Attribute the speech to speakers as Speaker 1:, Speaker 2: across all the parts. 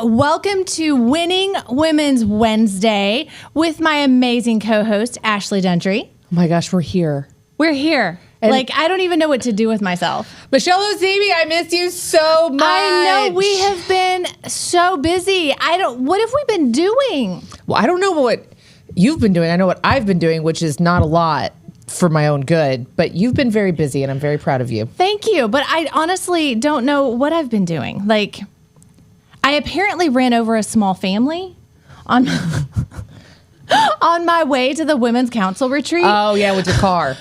Speaker 1: Welcome to Winning Women's Wednesday with my amazing co-host, Ashley Gentry.
Speaker 2: Oh my gosh, we're here.
Speaker 1: We're here.
Speaker 2: And
Speaker 1: I don't even know what to do with myself.
Speaker 2: Michelle Ozymy, I miss you so much.
Speaker 1: I know we have been so busy. What have we been doing?
Speaker 2: Well, I don't know what you've been doing. I know what I've been doing, which is not a lot for my own good, but you've been very busy and I'm very proud of you.
Speaker 1: Thank you. But I honestly don't know what I've been doing. I apparently ran over a small family on on my way to the Women's Council retreat.
Speaker 2: Oh, yeah, with your car.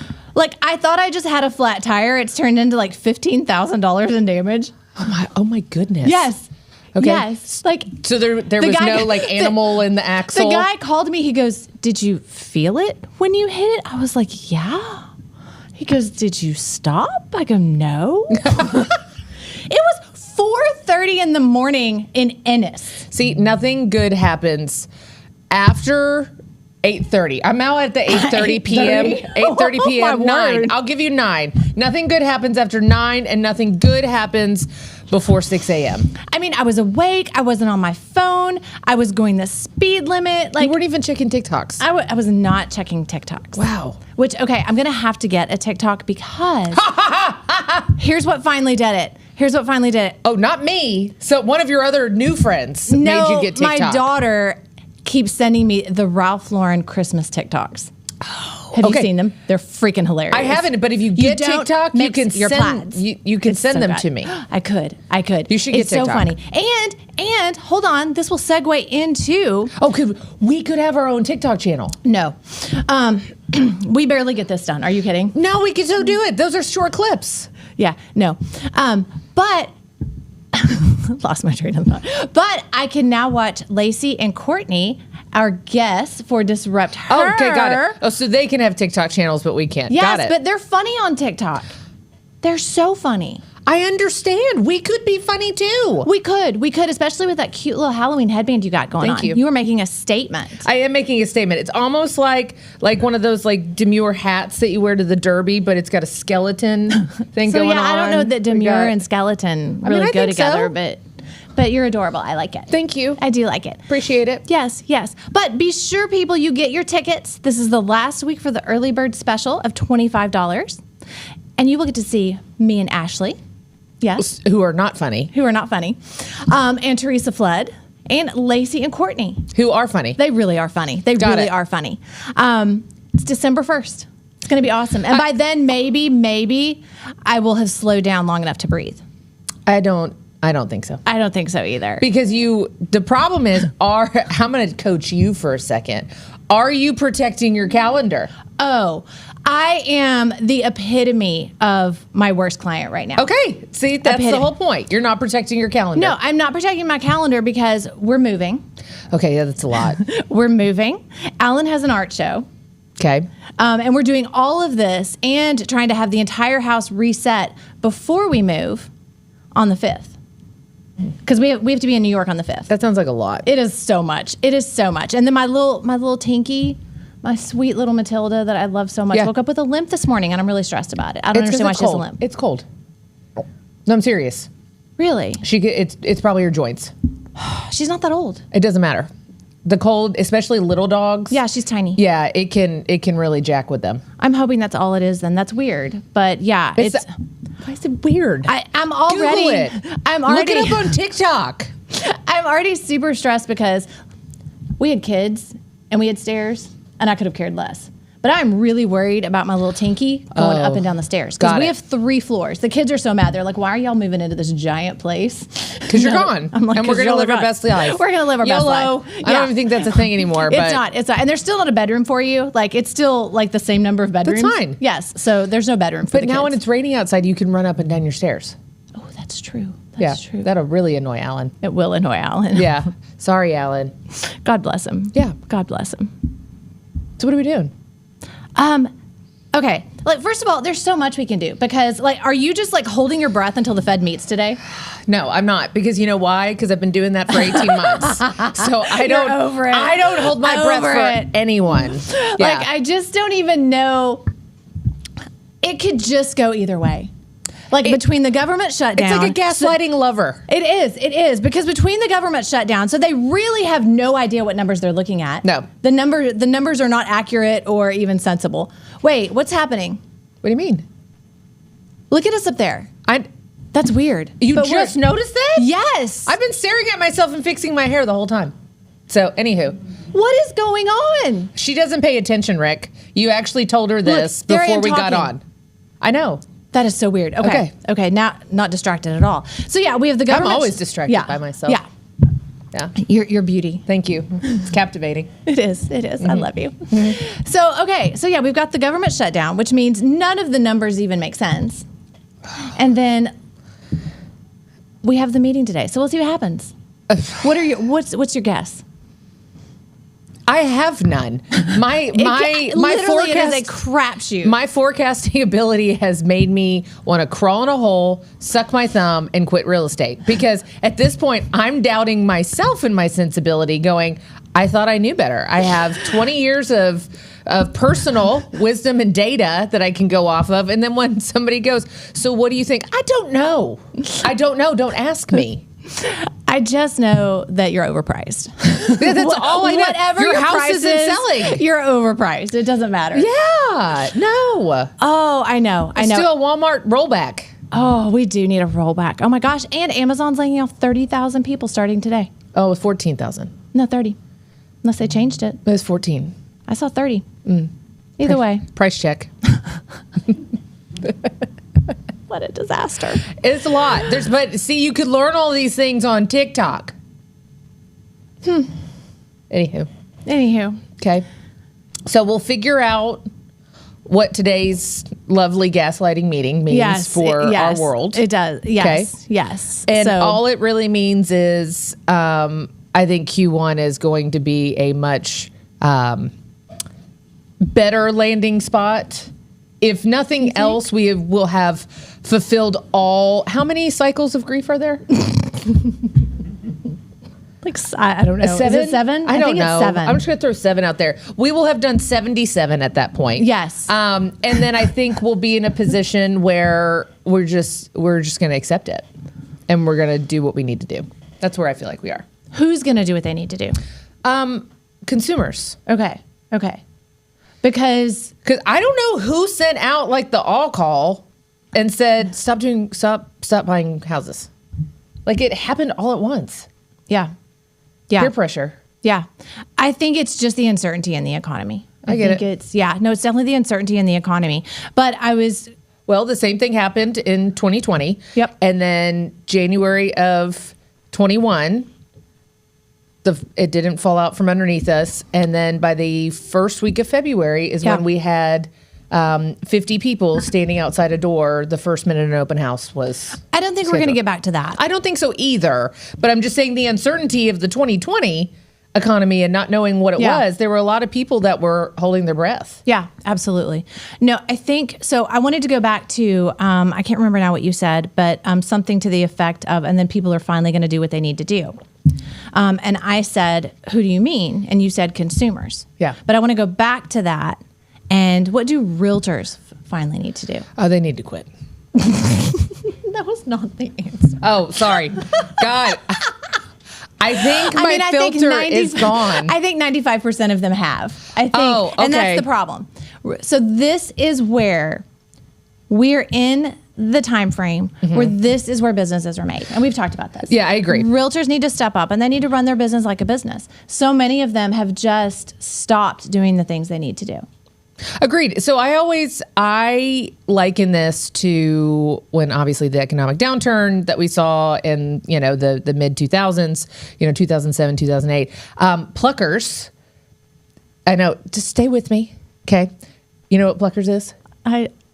Speaker 1: I thought I just had a flat tire. It's turned into $15,000 in damage.
Speaker 2: Oh my goodness.
Speaker 1: Yes.
Speaker 2: Okay.
Speaker 1: Yes.
Speaker 2: So there was no animal in the axle?
Speaker 1: The guy called me. He goes, "Did you feel it when you hit it?" I was like, "Yeah." He goes, "Did you stop?" I go, "No." It was 4:30 in the morning in Ennis.
Speaker 2: See, nothing good happens after 8:30. I'm out at the 8:30 p.m. 8:30 p.m. 9. I'll give you 9. Nothing good happens after 9, and nothing good happens before 6 a.m.
Speaker 1: I mean, I was awake. I wasn't on my phone. I was going the speed limit.
Speaker 2: You weren't even checking TikToks.
Speaker 1: I was not checking TikToks.
Speaker 2: Wow.
Speaker 1: Okay, I'm going to have to get a TikTok because here's what finally did it.
Speaker 2: Oh, not me. So one of your other new friends made you get TikTok.
Speaker 1: My daughter keeps sending me the Ralph Lauren Christmas TikToks.
Speaker 2: Oh,
Speaker 1: have you seen them? They're freaking hilarious.
Speaker 2: I haven't, but if you get TikTok, you can
Speaker 1: your
Speaker 2: send you can send them
Speaker 1: good.
Speaker 2: to me.
Speaker 1: I could. You should
Speaker 2: get
Speaker 1: it's
Speaker 2: TikTok.
Speaker 1: So funny. And hold on, this will segue into.
Speaker 2: Oh, we could have our own TikTok channel.
Speaker 1: No, we barely get this done. Are you kidding?
Speaker 2: No, we can still do it. Those are short clips.
Speaker 1: Yeah. No. But. Lost my train of thought. But I can now watch Lacey and Courtney, our guests for Disrupt Her.
Speaker 2: Oh, okay, got it. Oh, so they can have TikTok channels, but we can't.
Speaker 1: Yes,
Speaker 2: got it.
Speaker 1: but they're funny on TikTok. They're so funny.
Speaker 2: I understand. We could be funny too.
Speaker 1: We could, especially with that cute little Halloween headband you got going on.
Speaker 2: Thank you.
Speaker 1: You were making a statement.
Speaker 2: I am making a statement. It's almost like one of those demure hats that you wear to the Derby, but it's got a skeleton thing going on.
Speaker 1: I don't know that demure and skeleton really go together, but you're adorable. I like it.
Speaker 2: Thank you.
Speaker 1: I do like it.
Speaker 2: Appreciate it.
Speaker 1: Yes. But be sure, people, you get your tickets. This is the last week for the early bird special of $25. And you will get to see me and Ashley. Yes.
Speaker 2: Who are not funny.
Speaker 1: And Teresa Flood and Lacey and Courtney.
Speaker 2: Who are funny.
Speaker 1: They really are funny. Are funny. It's December 1st. It's going to be awesome. And by then, maybe I will have slowed down long enough to breathe.
Speaker 2: I don't think so.
Speaker 1: I don't think so either.
Speaker 2: Because the problem is, I'm going to coach you for a second. Are you protecting your calendar?
Speaker 1: Oh, I am the epitome of my worst client right now.
Speaker 2: Okay. See, that's the whole point. You're not protecting your calendar.
Speaker 1: No, I'm not protecting my calendar because we're moving.
Speaker 2: Okay, yeah, that's a lot.
Speaker 1: We're moving. Alan has an art show.
Speaker 2: Okay.
Speaker 1: And we're doing all of this and trying to have the entire house reset before we move on the 5th. Because we have to be in New York on the 5th.
Speaker 2: That sounds like a lot.
Speaker 1: It is so much. And then my little Tinky, my sweet little Matilda that I love so much, woke up with a limp this morning, and I'm really stressed about it. I don't understand why she has a limp.
Speaker 2: It's cold. No, I'm serious.
Speaker 1: Really?
Speaker 2: It's probably her joints.
Speaker 1: She's not that old.
Speaker 2: It doesn't matter. The cold, especially little dogs.
Speaker 1: Yeah, she's tiny.
Speaker 2: Yeah, it can really jack with them.
Speaker 1: I'm hoping that's all it is then. That's weird. But yeah,
Speaker 2: why is it weird?
Speaker 1: I'm already.
Speaker 2: Google it. Look it up on TikTok.
Speaker 1: I'm already super stressed because we had kids and we had stairs, and I could have cared less. But I'm really worried about my little Tinky going up and down the stairs. Because we have 3 floors. The kids are so mad. They're like, why are y'all moving into this giant place?
Speaker 2: Because you're gone.
Speaker 1: I'm like,
Speaker 2: and we're going to live our best life.
Speaker 1: We're going to live our best life.
Speaker 2: I don't even think that's a thing anymore. But
Speaker 1: It's not. And there's still not a bedroom for you. It's still the same number of bedrooms.
Speaker 2: That's fine.
Speaker 1: Yes. So there's no bedroom for the kids.
Speaker 2: But now when it's raining outside, you can run up and down your stairs.
Speaker 1: Oh, that's true. That's true.
Speaker 2: That'll really annoy Alan.
Speaker 1: It will annoy Alan.
Speaker 2: Yeah. Sorry, Alan.
Speaker 1: God bless him.
Speaker 2: Yeah.
Speaker 1: God bless him.
Speaker 2: So what are we doing?
Speaker 1: Okay. First of all, there's so much we can do because are you just holding your breath until the Fed meets today?
Speaker 2: No, I'm not, because you know why? Because I've been doing that for 18 months. So I don't
Speaker 1: over it.
Speaker 2: I don't hold my breath for anyone. Yeah.
Speaker 1: I just don't even know. It could just go either way. Like between the government shutdown.
Speaker 2: It's like a gaslighting lover.
Speaker 1: It is. Because between the government shutdown, so they really have no idea what numbers they're looking at.
Speaker 2: No.
Speaker 1: The numbers are not accurate or even sensible. Wait, what's happening?
Speaker 2: What do you mean?
Speaker 1: Look at us up there. That's weird.
Speaker 2: You just noticed that?
Speaker 1: Yes.
Speaker 2: I've been staring at myself and fixing my hair the whole time. So, anywho.
Speaker 1: What is going on?
Speaker 2: She doesn't pay attention, Rick. You actually told her this before we got on. I know.
Speaker 1: That is so weird. Okay. Now, not distracted at all. So, yeah, we have the government.
Speaker 2: I'm always distracted by myself.
Speaker 1: Yeah. Your beauty.
Speaker 2: Thank you. It's captivating.
Speaker 1: It is. I love you. So, yeah, we've got the government shutdown, which means none of the numbers even make sense. And then we have the meeting today. So we'll see what happens. What's your guess?
Speaker 2: I have none. My
Speaker 1: forecast is a crapshoot.
Speaker 2: My forecasting ability has made me want to crawl in a hole, suck my thumb, and quit real estate. Because at this point, I'm doubting myself and my sensibility, going, I thought I knew better. I have 20 years of personal wisdom and data that I can go off of. And then when somebody goes, so what do you think? I don't know. Don't ask me.
Speaker 1: I just know that you're overpriced.
Speaker 2: That's all I know.
Speaker 1: Whatever
Speaker 2: your house
Speaker 1: price
Speaker 2: isn't selling.
Speaker 1: You're overpriced. It doesn't matter.
Speaker 2: Yeah. No.
Speaker 1: Oh, I know.
Speaker 2: Let's do a Walmart rollback.
Speaker 1: Oh, we do need a rollback. Oh my gosh. And Amazon's laying off 30,000 people starting today.
Speaker 2: Oh, 14,000.
Speaker 1: No, 30. Unless they changed it.
Speaker 2: It was 14.
Speaker 1: I saw 30. Either way.
Speaker 2: Price check.
Speaker 1: What a disaster.
Speaker 2: It's a lot. But see, you could learn all these things on TikTok. Anywho. Okay. So we'll figure out what today's lovely gaslighting meeting means for our world.
Speaker 1: It does. Yes. Okay? Yes.
Speaker 2: And all it really means is I think Q1 is going to be a much better landing spot. If nothing else, will have fulfilled all. How many cycles of grief are there?
Speaker 1: I don't know.
Speaker 2: 7?
Speaker 1: Is it 7?
Speaker 2: I don't know.
Speaker 1: It's 7.
Speaker 2: I'm just going to throw 7 out there. We will have done 77 at that point.
Speaker 1: Yes.
Speaker 2: And then I think we'll be in a position where we're just going to accept it, and we're going to do what we need to do. That's where I feel like we are.
Speaker 1: Who's going to do what they need to do?
Speaker 2: Consumers.
Speaker 1: Okay. Because
Speaker 2: I don't know who sent out like the all call and said stop buying houses. Like it happened all at once.
Speaker 1: Yeah.
Speaker 2: Peer pressure.
Speaker 1: Yeah. I think it's just the uncertainty in the economy.
Speaker 2: I think
Speaker 1: it's definitely the uncertainty in the economy. But
Speaker 2: well, the same thing happened in 2020.
Speaker 1: Yep.
Speaker 2: And then January of 21, it didn't fall out from underneath us. And then by the first week of February is when we had 50 people standing outside a door. The first minute an open house was.
Speaker 1: I don't think we're going to get back to that.
Speaker 2: I don't think so either. But I'm just saying the uncertainty of the 2020 economy and not knowing what it was. There were a lot of people that were holding their breath.
Speaker 1: Yeah, absolutely. No, I think so. I wanted to go back to I can't remember now what you said, but something to the effect of, and then people are finally going to do what they need to do. And I said, who do you mean? And you said consumers.
Speaker 2: Yeah.
Speaker 1: But I want to go back to that. And what do realtors finally need to do?
Speaker 2: Oh, they need to quit.
Speaker 1: That was not the answer.
Speaker 2: Oh, sorry. God. I think my filter is gone.
Speaker 1: I think 95% of them have. I think, and that's the problem. So this is where we're in the time frame where this is where businesses are made. And we've talked about this.
Speaker 2: Yeah, I agree.
Speaker 1: Realtors need to step up and they need to run their business like a business. So many of them have just stopped doing the things they need to do.
Speaker 2: Agreed. So I liken this to when obviously the economic downturn that we saw in, the mid 2000s, 2007, 2008, Pluckers. I know, just stay with me. Okay. You know what Pluckers is?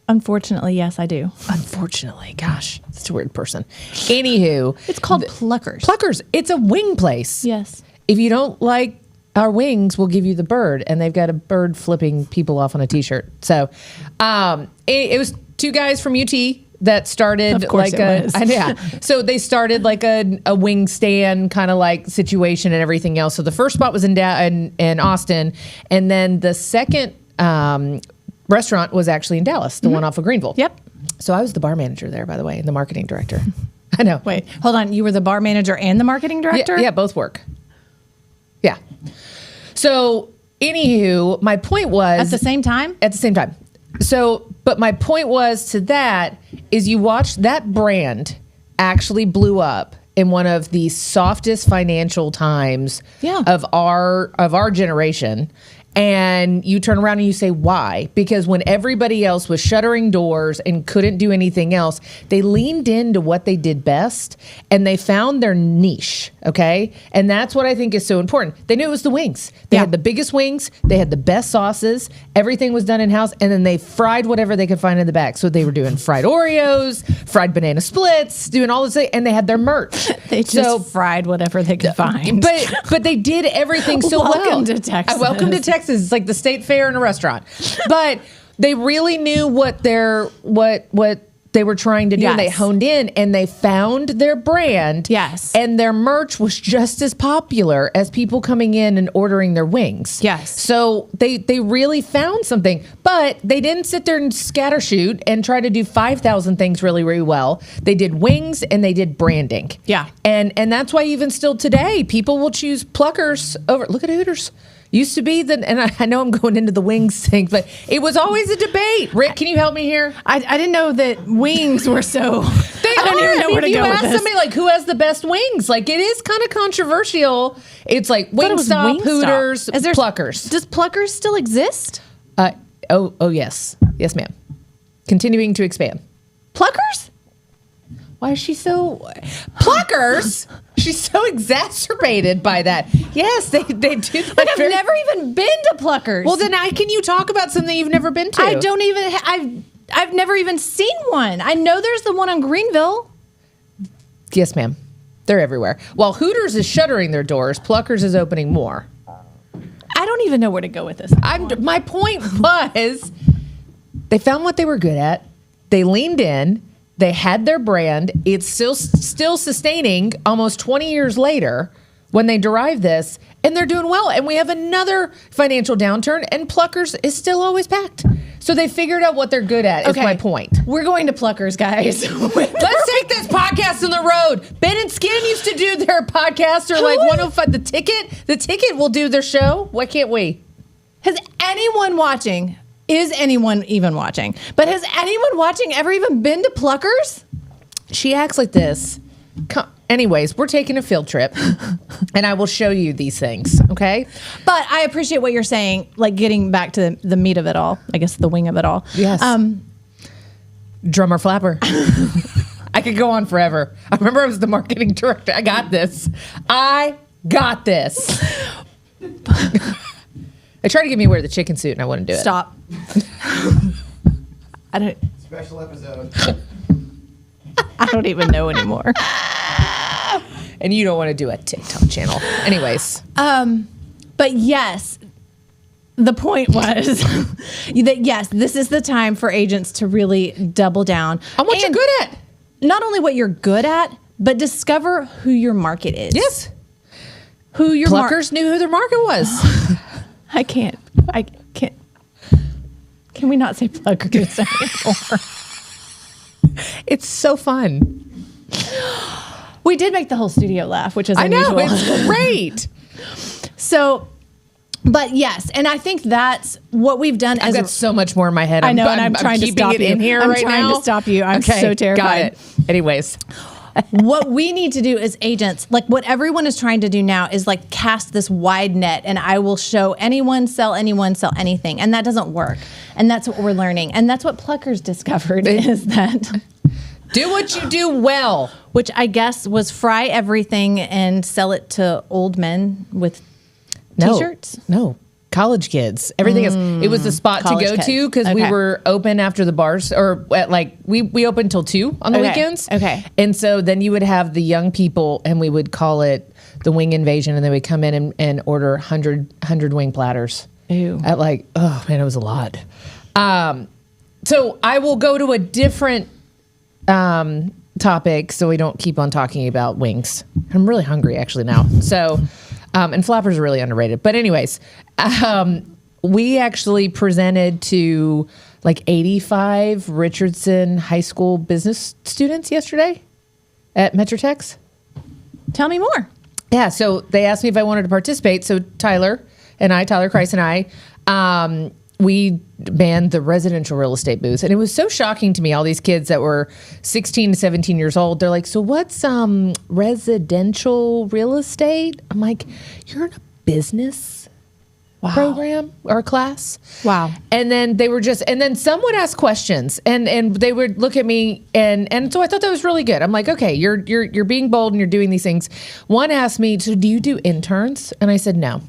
Speaker 1: Unfortunately, yes, I do.
Speaker 2: Unfortunately, gosh, such a weird person. Anywho.
Speaker 1: It's called Pluckers.
Speaker 2: Pluckers. It's a wing place.
Speaker 1: Yes.
Speaker 2: If you don't like our wings, will give you the bird, and they've got a bird flipping people off on a t-shirt. So it was two guys from UT that started so they started like a wing stand kind of like situation and everything else. So the first spot was in Austin, and then the second restaurant was actually in Dallas, the one off of Greenville.
Speaker 1: Yep.
Speaker 2: So I was the bar manager there, by the way, and the marketing director. I know.
Speaker 1: Wait, hold on. You were the bar manager and the marketing director?
Speaker 2: Yeah, both work. Yeah. So, anywho, my point was...
Speaker 1: At the same time?
Speaker 2: At the same time. So, but my point was to that is you watched that brand actually blew up in one of the softest financial times of our generation. And you turn around and you say, why? Because when everybody else was shuttering doors and couldn't do anything else, they leaned into what they did best and they found their niche. Okay. And that's what I think is so important. They knew it was the wings. They had the biggest wings. They had the best sauces. Everything was done in house. And then they fried whatever they could find in the back. So they were doing fried Oreos, fried banana splits, doing all this. And they had their merch.
Speaker 1: They just fried whatever they could find.
Speaker 2: But they did everything so well.
Speaker 1: Welcome to Texas.
Speaker 2: Welcome to Texas. It's like the state fair in a restaurant. But they really knew what they were trying to do.
Speaker 1: Yes.
Speaker 2: And they honed in and they found their brand.
Speaker 1: Yes.
Speaker 2: And their merch was just as popular as people coming in and ordering their wings.
Speaker 1: Yes.
Speaker 2: So they really found something. But they didn't sit there and scattershoot and try to do 5,000 things really, really well. They did wings and they did branding.
Speaker 1: Yeah.
Speaker 2: And that's why even still today, people will choose Pluckers over. Look at Hooters. Used to be and I know I'm going into the wings thing, but it was always a debate. Rick, can you help me here?
Speaker 1: I didn't know that wings were so. I don't even know where to go with this. You ask somebody
Speaker 2: like who has the best wings, like it is kind of controversial. It's like Wingstop, Hooters, Pluckers.
Speaker 1: Does Pluckers still exist?
Speaker 2: Oh yes, ma'am. Continuing to expand.
Speaker 1: Pluckers?
Speaker 2: Why is she so Pluckers? She's so exacerbated by that. Yes, they do.
Speaker 1: Like I've never even been to Pluckers.
Speaker 2: Well, then can you talk about something you've never been to?
Speaker 1: I don't even. I've never even seen one. I know there's the one on Greenville.
Speaker 2: Yes, ma'am. They're everywhere. While Hooters is shuttering their doors, Pluckers is opening more.
Speaker 1: I don't even know where to go with this.
Speaker 2: My point was, they found what they were good at. They leaned in. They had their brand. It's still sustaining almost 20 years later when they derive this, and they're doing well. And we have another financial downturn, and Pluckers is still always packed. So they figured out what they're good at, is my point.
Speaker 1: We're going to Pluckers, guys.
Speaker 2: Let's take this podcast on the road. Ben and Skin used to do their podcast, or like 105. The Ticket will do their show. Why can't we?
Speaker 1: Has anyone watching... Is anyone even watching? But has anyone watching ever even been to Pluckers?
Speaker 2: She acts like this. Anyways, we're taking a field trip, and I will show you these things, okay?
Speaker 1: But I appreciate what you're saying, like getting back to the meat of it all, I guess the wing of it all.
Speaker 2: Yes. Drummer flapper. I could go on forever. I remember I was the marketing director. I got this. They tried to get me to wear the chicken suit, and I wouldn't do it.
Speaker 1: Stop. I don't.
Speaker 3: Special episode.
Speaker 1: I don't even know anymore.
Speaker 2: And you don't want to do a TikTok channel. Anyways.
Speaker 1: But yes, the point was that yes, this is the time for agents to really double down
Speaker 2: on what you're good at.
Speaker 1: Not only what you're good at, but discover who your market is.
Speaker 2: Yes.
Speaker 1: Who your
Speaker 2: Pluckers knew who their market was.
Speaker 1: I can't. Can we not say Pluckers anymore?
Speaker 2: It's so fun.
Speaker 1: We did make the whole studio laugh, which is unusual.
Speaker 2: I know, it's great.
Speaker 1: So, but yes, and I think that's what we've done.
Speaker 2: I've got so much more in my head.
Speaker 1: I know, and I'm trying to stop you.
Speaker 2: I'm
Speaker 1: trying to stop you. I'm so terrified.
Speaker 2: Got it. Anyways.
Speaker 1: What we need to do as agents, like what everyone is trying to do now is like cast this wide net, and I will show anyone, sell anything. And that doesn't work. And that's what we're learning. And that's what Pluckers discovered is that
Speaker 2: do what you do well.
Speaker 1: Which I guess was fry everything and sell it to old men with T-shirts?
Speaker 2: No. College kids. Everything is. It was the spot to go to because we were open after the bars, or at like we opened till 2 on the weekends.
Speaker 1: Okay.
Speaker 2: And so then you would have the young people, and we would call it the wing invasion, and they would come in and order 100 wing platters.
Speaker 1: Ew.
Speaker 2: At like, oh man, it was a lot. So I will go to a different topic so we don't keep on talking about wings. I'm really hungry actually now. So. And flappers are really underrated. But anyways, we actually presented to like 85 Richardson High School business students yesterday at Metrotex.
Speaker 1: Tell me more.
Speaker 2: Yeah, so they asked me if I wanted to participate. So Tyler Kreis and I, we manned the residential real estate booth. And it was so shocking to me, all these kids that were 16 to 17 years old. They're like, so what's residential real estate? I'm like, you're in a business program or class?
Speaker 1: Wow.
Speaker 2: And then and then some would ask questions and they would look at me and so I thought that was really good. I'm like, okay, you're being bold and you're doing these things. One asked me, so do you do interns? And I said, no.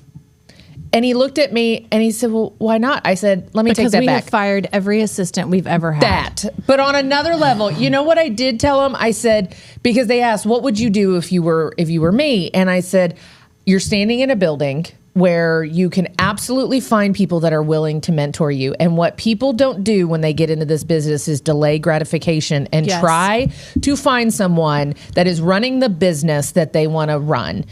Speaker 2: And he looked at me and he said, well, why not? I said, let me take that back.
Speaker 1: Because we have fired every assistant we've ever had.
Speaker 2: But on another level, you know what I did tell him? I said, because they asked, what would you do if you were me? And I said, you're standing in a building where you can absolutely find people that are willing to mentor you. And what people don't do when they get into this business is delay gratification and try to find someone that is running the business that they want to run.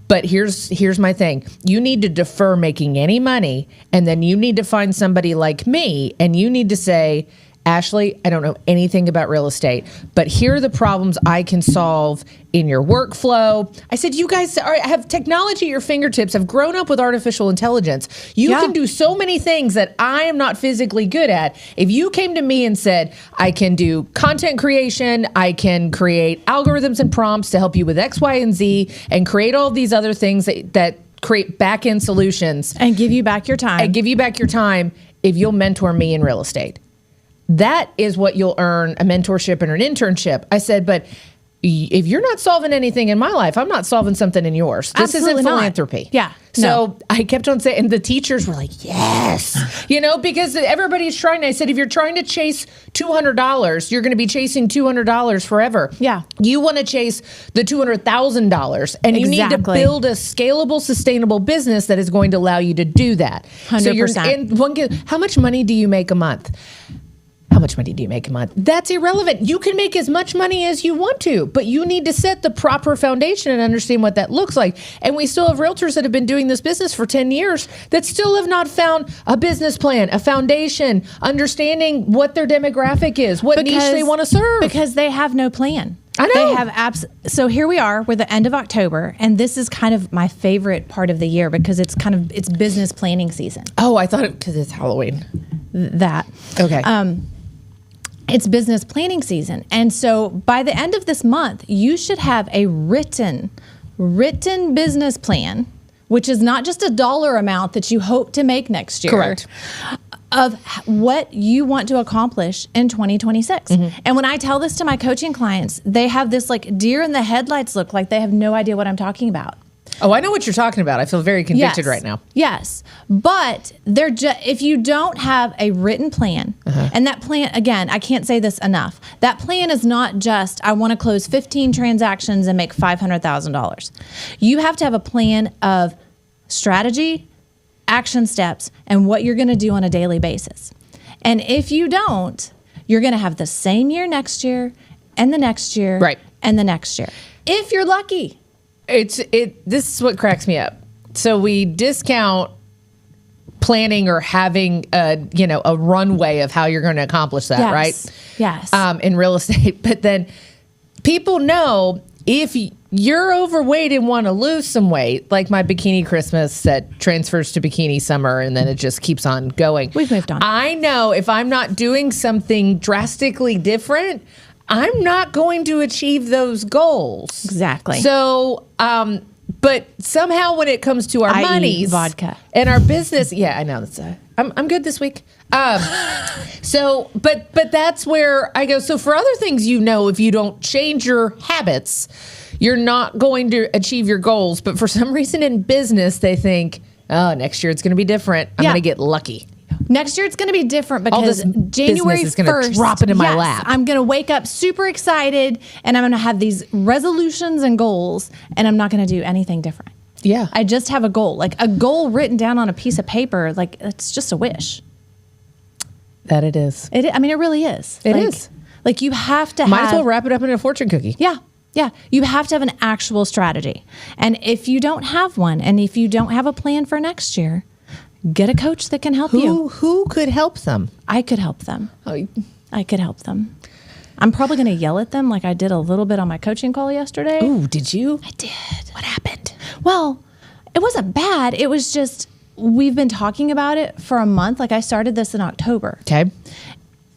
Speaker 2: But here's my thing. You need to defer making any money, and then you need to find somebody like me, and you need to say, Ashley, I don't know anything about real estate, but here are the problems I can solve in your workflow. I said, you guys have technology at your fingertips, have grown up with artificial intelligence. You can do so many things that I am not physically good at. If you came to me and said, I can do content creation, I can create algorithms and prompts to help you with X, Y, and Z, and create all these other things that create back-end solutions.
Speaker 1: And give you back your time.
Speaker 2: If you'll mentor me in real estate. That is what you'll earn, a mentorship and an internship. I said, but if you're not solving anything in my life, I'm not solving something in yours. This isn't philanthropy.
Speaker 1: Yeah.
Speaker 2: So I kept on saying, and the teachers were like, yes, because everybody's trying. I said, if you're trying to chase $200, you're going to be chasing $200 forever.
Speaker 1: Yeah.
Speaker 2: You want to chase the $200,000 and you need to build a scalable, sustainable business that is going to allow you to do that.
Speaker 1: 100%.
Speaker 2: So how much money do you make a month? How much money do you make a month? That's irrelevant. You can make as much money as you want to, but you need to set the proper foundation and understand what that looks like. And we still have realtors that have been doing this business for 10 years that still have not found a business plan, a foundation, understanding what their demographic is, what niche they want to serve.
Speaker 1: Because they have no plan.
Speaker 2: I know.
Speaker 1: They have apps. So here we are. We're the end of October, and this is kind of my favorite part of the year because it's business planning season.
Speaker 2: Oh, I thought because it's Halloween.
Speaker 1: That.
Speaker 2: Okay.
Speaker 1: It's business planning season. And so by the end of this month, you should have a written business plan, which is not just a dollar amount that you hope to make next year.
Speaker 2: Correct.
Speaker 1: Of what you want to accomplish in 2026. Mm-hmm. And when I tell this to my coaching clients, they have this like deer in the headlights look, like they have no idea what I'm talking about.
Speaker 2: Oh, I know what you're talking about. I feel very convicted right now.
Speaker 1: Yes. But if you don't have a written plan, and that plan, again, I can't say this enough, that plan is not just, I want to close 15 transactions and make $500,000. You have to have a plan of strategy, action steps, and what you're going to do on a daily basis. And if you don't, you're going to have the same year next year, and the next year, and the next year. If you're lucky.
Speaker 2: This is what cracks me up. So we discount planning or having a runway of how you're going to accomplish that, right?
Speaker 1: Yes.
Speaker 2: In real estate. But then people know if you're overweight and want to lose some weight, like my bikini Christmas that transfers to bikini summer and then it just keeps on going.
Speaker 1: We've moved on.
Speaker 2: I know if I'm not doing something drastically different, I'm not going to achieve those goals.
Speaker 1: Exactly.
Speaker 2: So, but somehow when it comes to our monies,
Speaker 1: vodka
Speaker 2: and our business, I know that's. I'm good this week. So, but that's where I go. So for other things, if you don't change your habits, you're not going to achieve your goals. But for some reason in business, they think, oh, next year it's going to be different. I'm going to get lucky.
Speaker 1: Next year it's going to be different because January 1st
Speaker 2: is going to drop into my lap.
Speaker 1: I'm going to wake up super excited and I'm going to have these resolutions and goals and I'm not going to do anything different.
Speaker 2: Yeah.
Speaker 1: I just have a goal, like a goal written down on a piece of paper. Like it's just a wish.
Speaker 2: That it is.
Speaker 1: It really is.
Speaker 2: It is.
Speaker 1: Like you have to
Speaker 2: Might as well wrap it up in a fortune cookie.
Speaker 1: Yeah. Yeah. You have to have an actual strategy. And if you don't have one and if you don't have a plan for next year, get a coach that can help you.
Speaker 2: Who could help them?
Speaker 1: I could help them.
Speaker 2: Oh,
Speaker 1: I could help them. I'm probably going to yell at them like I did a little bit on my coaching call yesterday.
Speaker 2: ooh, did you?
Speaker 1: I did.
Speaker 2: What happened?
Speaker 1: Well, it wasn't bad. It was just, we've been talking about it for a month. Like I started this in October.
Speaker 2: Okay.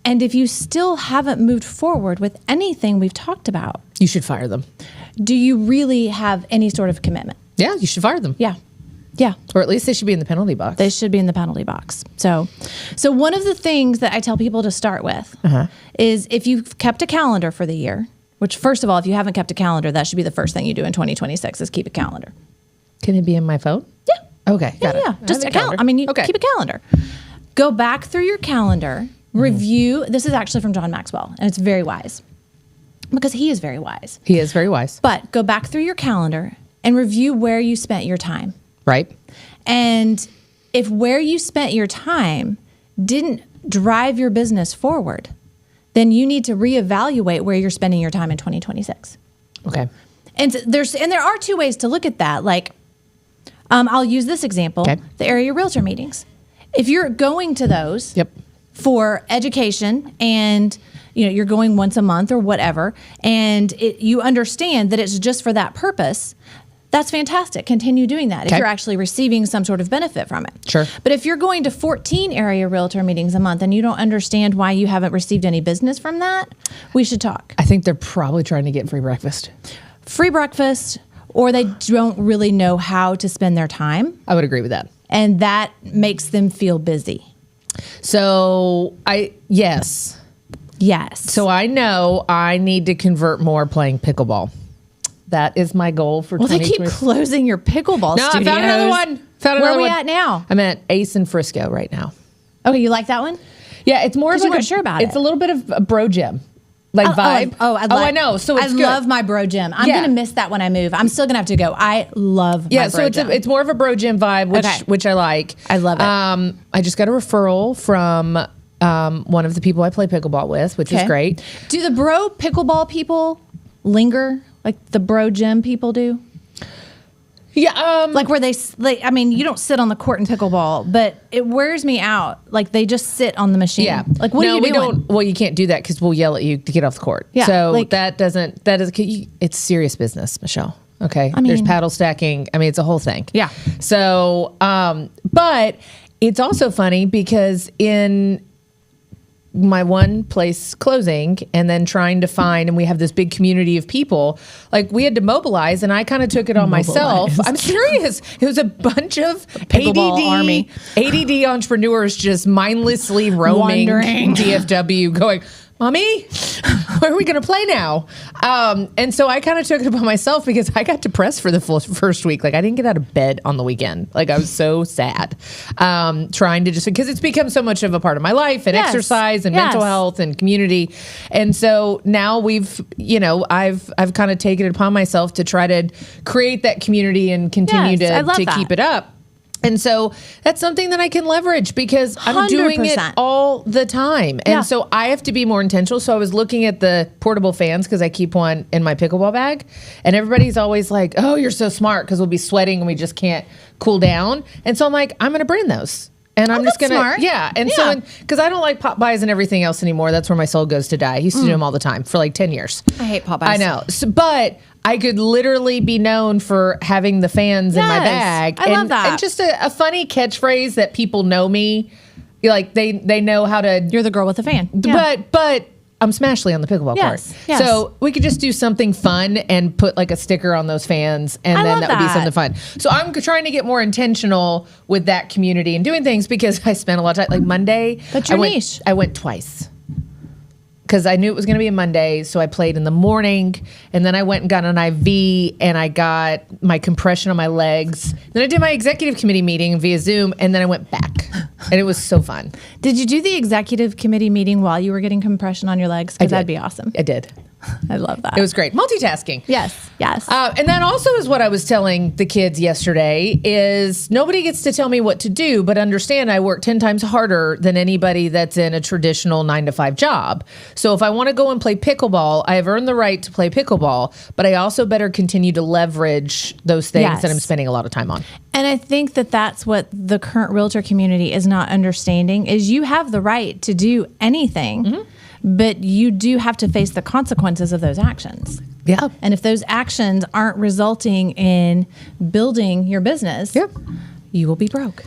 Speaker 1: And if you still haven't moved forward with anything we've talked about,
Speaker 2: You should fire them.
Speaker 1: do you really have any sort of commitment?
Speaker 2: Yeah, you should fire them.
Speaker 1: Yeah. Yeah.
Speaker 2: Or at least they should be in the penalty box.
Speaker 1: They should be in the penalty box. So one of the things that I tell people to start with is if you've kept a calendar for the year, which first of all, if you haven't kept a calendar, that should be the first thing you do in 2026 is keep a calendar.
Speaker 2: Can it be in my phone?
Speaker 1: Yeah.
Speaker 2: Okay, got it.
Speaker 1: Yeah. Just
Speaker 2: I
Speaker 1: a
Speaker 2: have
Speaker 1: calendar. I mean, you keep a calendar. Go back through your calendar, review. This is actually from John Maxwell, and it's very wise because he is very wise.
Speaker 2: He is very wise.
Speaker 1: But go back through your calendar and review where you spent your time.
Speaker 2: Right.
Speaker 1: And if where you spent your time didn't drive your business forward, then you need to reevaluate where you're spending your time in 2026.
Speaker 2: Okay.
Speaker 1: And there are two ways to look at that. Like, I'll use this example: the area realtor meetings. If you're going to those for education, and you're going once a month or whatever, and you understand that it's just for that purpose, that's fantastic. Continue doing that if you're actually receiving some sort of benefit from it.
Speaker 2: Sure.
Speaker 1: But if you're going to 14 area realtor meetings a month and you don't understand why you haven't received any business from that, we should talk.
Speaker 2: I think they're probably trying to get free breakfast.
Speaker 1: Free breakfast, or they don't really know how to spend their time.
Speaker 2: I would agree with that.
Speaker 1: And that makes them feel busy.
Speaker 2: So yes. So I know I need to convert more playing pickleball. That is my goal for 2020.
Speaker 1: They keep closing your pickleball studios.
Speaker 2: I found another one.
Speaker 1: Where are we at now?
Speaker 2: I'm at Ace in Frisco right now.
Speaker 1: Okay, you like that one?
Speaker 2: Yeah, it's more of
Speaker 1: you weren't sure about it.
Speaker 2: It's a little bit of a bro gym. Vibe.
Speaker 1: I
Speaker 2: know. So it's good.
Speaker 1: love my bro gym. I'm going to miss that when I move. I'm still going to have to go. I love my bro gym.
Speaker 2: It's more of a bro gym vibe, which I like.
Speaker 1: I love it.
Speaker 2: I just got a referral from one of the people I play pickleball with, which is great.
Speaker 1: Do the bro pickleball people linger like the bro gym people do?
Speaker 2: Yeah.
Speaker 1: Like where I mean, you don't sit on the court in pickleball, but it wears me out. Like they just sit on the machine.
Speaker 2: Yeah.
Speaker 1: Like what are you doing?
Speaker 2: Well, you can't do that because we'll yell at you to get off the court.
Speaker 1: Yeah.
Speaker 2: So it's serious business, Michelle. Okay.
Speaker 1: I mean,
Speaker 2: there's paddle stacking. I mean, it's a whole thing.
Speaker 1: Yeah.
Speaker 2: So, but it's also funny because in my one place closing and then trying to find, and we have this big community of people, like we had to mobilize, and I kind of took it on myself. I'm serious. It was a bunch of ADD entrepreneurs just mindlessly roaming DFW going, Mommy, where are we going to play now? And so I kind of took it upon myself because I got depressed for the first week. Like I didn't get out of bed on the weekend. Like I was so sad, trying to because it's become so much of a part of my life and exercise and mental health and community. And so now I've kind of taken it upon myself to try to create that community and continue to keep it up. And so that's something that I can leverage because I'm doing it all the time. And so I have to be more intentional. So I was looking at the portable fans because I keep one in my pickleball bag. And everybody's always like, oh, you're so smart because we'll be sweating and we just can't cool down. And so I'm like, I'm going to bring those. And I'm just going to, And so, because I don't like Popeyes and everything else anymore. That's where my soul goes to die. I used to do them all the time for like 10 years.
Speaker 1: I hate Popeyes.
Speaker 2: I know. So, but I could literally be known for having the fans in my bag.
Speaker 1: I love that.
Speaker 2: And just a funny catchphrase that people know me. Like they know how to.
Speaker 1: You're the girl with the fan.
Speaker 2: But I'm Smashley on the pickleball court.
Speaker 1: Yes.
Speaker 2: So we could just do something fun and put like a sticker on those fans, and then that would be something fun. So I'm trying to get more intentional with that community and doing things because I spent a lot of time. Like Monday,
Speaker 1: that's your niche.
Speaker 2: I went twice because I knew it was going to be a Monday. So I played in the morning, and then I went and got an IV, and I got my compression on my legs. Then I did my executive committee meeting via Zoom, and then I went back. And it was so fun.
Speaker 1: Did you do the executive committee meeting while you were getting compression on your legs? Because that'd be awesome.
Speaker 2: I did.
Speaker 1: I love that.
Speaker 2: It was great. Multitasking.
Speaker 1: Yes.
Speaker 2: And that also is what I was telling the kids yesterday is nobody gets to tell me what to do, but understand I work 10 times harder than anybody that's in a traditional 9-to-5 job. So if I want to go and play pickleball, I have earned the right to play pickleball, but I also better continue to leverage those things that I'm spending a lot of time on.
Speaker 1: And I think that that's what the current realtor community is not understanding is you have the right to do anything, but you do have to face the consequences of those actions.
Speaker 2: Yeah.
Speaker 1: And if those actions aren't resulting in building your business, you will be broke.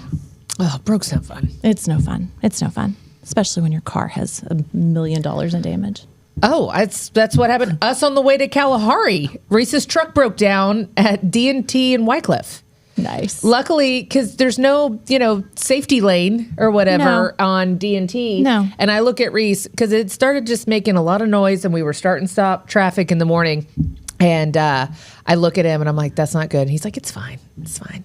Speaker 2: Oh, broke's not fun.
Speaker 1: It's no fun. It's no fun, especially when your car has $1 million in damage.
Speaker 2: Oh, that's what happened to us on the way to Kalahari. Reese's truck broke down at D&T in Wycliffe.
Speaker 1: Nice.
Speaker 2: Luckily, because there's no, safety lane or whatever on D&T.
Speaker 1: No.
Speaker 2: And I look at Reese because it started just making a lot of noise and we were starting to stop traffic in the morning. And I look at him and I'm like, that's not good. And he's like, it's fine. It's fine.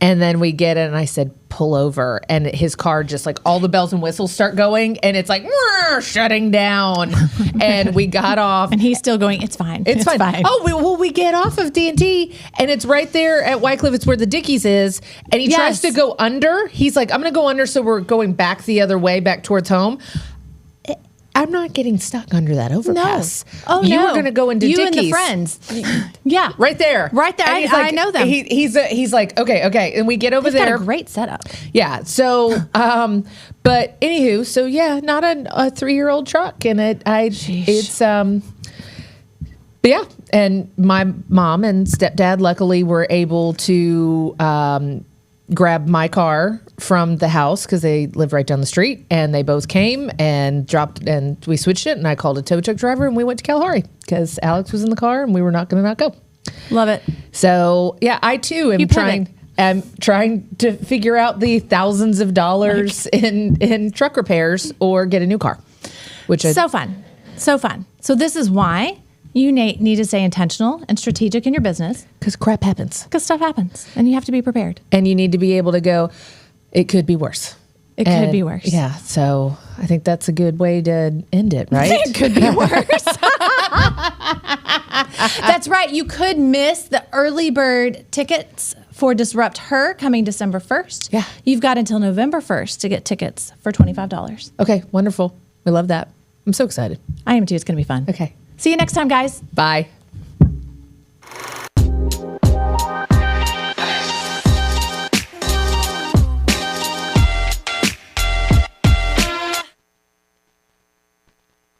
Speaker 2: And then we get in and I said, pull over. And his car just like all the bells and whistles start going. And it's like, shutting down. And we got off.
Speaker 1: And he's still going, it's fine.
Speaker 2: It's fine. Oh, we get off of D&T and it's right there at Wycliffe. It's where the Dickies is. And he tries to go under. He's like, I'm going to go under. So we're going back the other way, back towards home. I'm not getting stuck under that overpass.
Speaker 1: No. Oh,
Speaker 2: you
Speaker 1: no.
Speaker 2: were going to go into
Speaker 1: you
Speaker 2: Dickies.
Speaker 1: And the friends. Yeah.
Speaker 2: Right there.
Speaker 1: Right there. I know them.
Speaker 2: He's like, okay. And we get over there.
Speaker 1: Got a great setup.
Speaker 2: Yeah. So, but anywho, so yeah, not a 3-year-old truck. And but yeah. And my mom and stepdad luckily were able to grab my car from the house because they live right down the street, and they both came and dropped, and we switched it, and I called a tow truck driver and we went to Kalahari because Alex was in the car and we were not going to not go.
Speaker 1: Love it.
Speaker 2: So yeah, I too am trying to figure out the thousands of dollars in truck repairs or get a new car, which is
Speaker 1: so fun. So this is why you need to stay intentional and strategic in your business.
Speaker 2: Because crap happens.
Speaker 1: Because stuff happens. And you have to be prepared.
Speaker 2: And you need to be able to go, it could be worse.
Speaker 1: It could be worse.
Speaker 2: Yeah. So I think that's a good way to end it, right?
Speaker 1: It could be worse. That's right. You could miss the early bird tickets for Disrupt Her coming December 1st.
Speaker 2: Yeah.
Speaker 1: You've got until November 1st to get tickets for $25.
Speaker 2: Okay. Wonderful. We love that. I'm so excited.
Speaker 1: I am too. It's going to be fun.
Speaker 2: Okay.
Speaker 1: See you next time, guys.
Speaker 2: Bye.